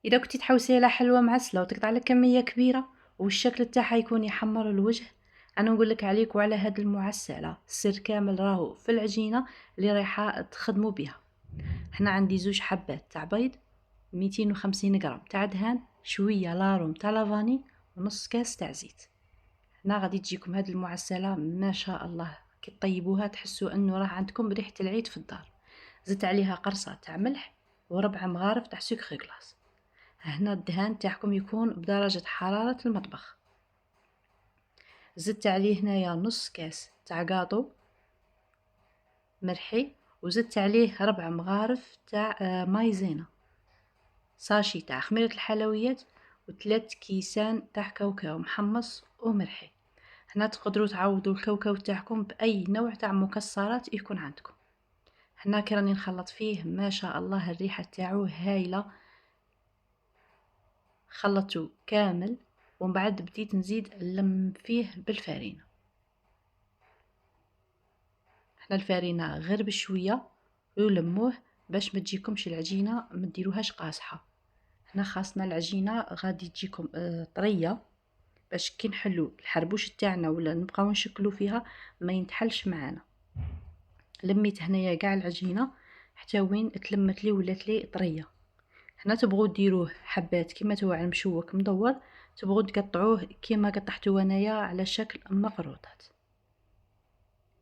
إذا كنتي تحوسي على حلوى معسلة وتقطع لك كمية كبيرة والشكل تاعها يكون يحمر الوجه، أنا نقول لك عليك وعلى هاد المعسلة. السر كامل راهو في العجينة اللي رايحة تخدموا بها. هنا عندي 2 حبات تاع بيض، 250 غرام تاع دهان، شوية لاروم تاع لافاني، ونص كاس تاع زيت. هنا غادي تجيكم هاد المعسلة ما شاء الله، كي طيبوها تحسوا انه راه عندكم ريحة العيد في الدار. زدت عليها قرصة تاع ملح وربع مغارف تاع سكر غلاس. هنا الدهان تاعكم يكون بدرجة حرارة المطبخ. زدت عليه هنايا نص كاس تاع قاطو مرحي، وزدت عليه ربع مغارف تاع مايزينا، ساشي تاع خميرة الحلويات، و3 كيسان تاع كاوكاو محمص ومرحي. هنا تقدروا تعوضوا الكاوكاو تاعكم بأي نوع تاع مكسرات يكون عندكم. هنا كي راني نخلط فيه ما شاء الله الريحة تاعو هايلة. خلطته كامل ومن بعد بديت نزيد نلم فيه بالفارينة. احنا الفارينة غير بشوية ولموه باش ما تجيكمش العجينة ما ديروهاش قاصحة. هنا خاصنا العجينة غادي تجيكم طرية باش كي نحلو الحربوش تاعنا ولا نبقاو نشكلو فيها ما ينتحلش معانا. لميت هنايا قاع العجينة حتى وين تلمت لي ولات لي طرية. هنا تبغوا ديروه حبات كيما توع المشوك مدور، تبغوا تقطعوه كيما قطعتو انايا على شكل مقروطات.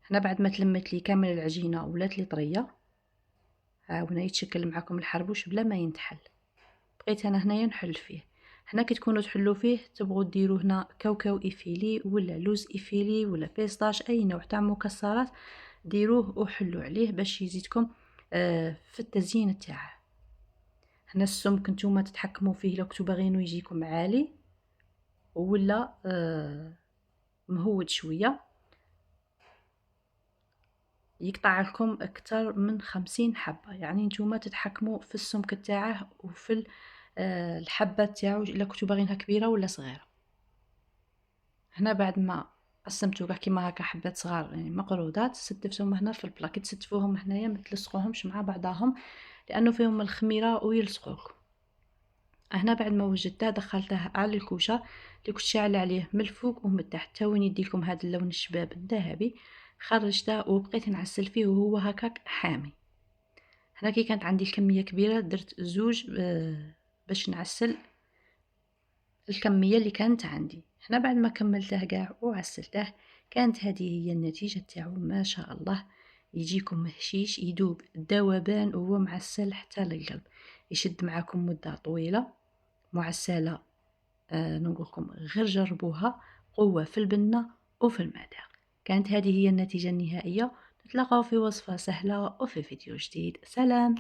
هنا بعد ما تلمت لي كامل العجينة ولات لي طرية، هاهنا يتشكل معكم الحربوش بلا ما ينتحل. بقيت انا هنايا نحل فيه. هنا كي تكونوا تحلوا فيه تبغوا ديروا هنا كاوكاو ايفيلي ولا لوز ايفيلي ولا بيستاش، اي نوع تاع مكسرات ديروه وحلوا عليه باش يزيدكم في التزيين تاعه. هنا السمك نتوما تتحكموا فيه، لو كنتو باغينو يجيكم عالي ولا مهود شويه يقطع لكم اكثر من 50 حبه، يعني نتوما تتحكموا في السمك تاعه وفي الحبه تاعو الا كنتو باغينها كبيره ولا صغيره. هنا بعد ما قسمتو كاع كيما هكا حبات صغار يعني مقرودات، ستفتهم هنا في البلا. كي تستفوهم هنايا ما تلصقوهمش مع بعضهم لانه فيهم الخميره ويلصقوكم. هنا بعد ما وجدته دخلته على الكوشه اللي كنت شاعله عليه من الفوق ومن تحت تا وين يديلكم هذا اللون الشباب الذهبي. خرجته وبقيت نعسل فيه وهو هكاك حامي. هنا كي كانت عندي الكميه كبيره درت 2 باش نعسل الكميه اللي كانت عندي. هنا بعد ما كملته كاع وعسلته كانت هذه هي النتيجه تاعو ما شاء الله. يجيكم هشيش يدوب ذوبان وهو معسل حتى للقلب، يشد معاكم مده طويله. معسلة نقولكم غير جربوها، قوة في البنة وفي المذاق. كانت هذه هي النتيجة النهائية. نتلاقاو في وصفة سهلة وفي فيديو جديد. سلام.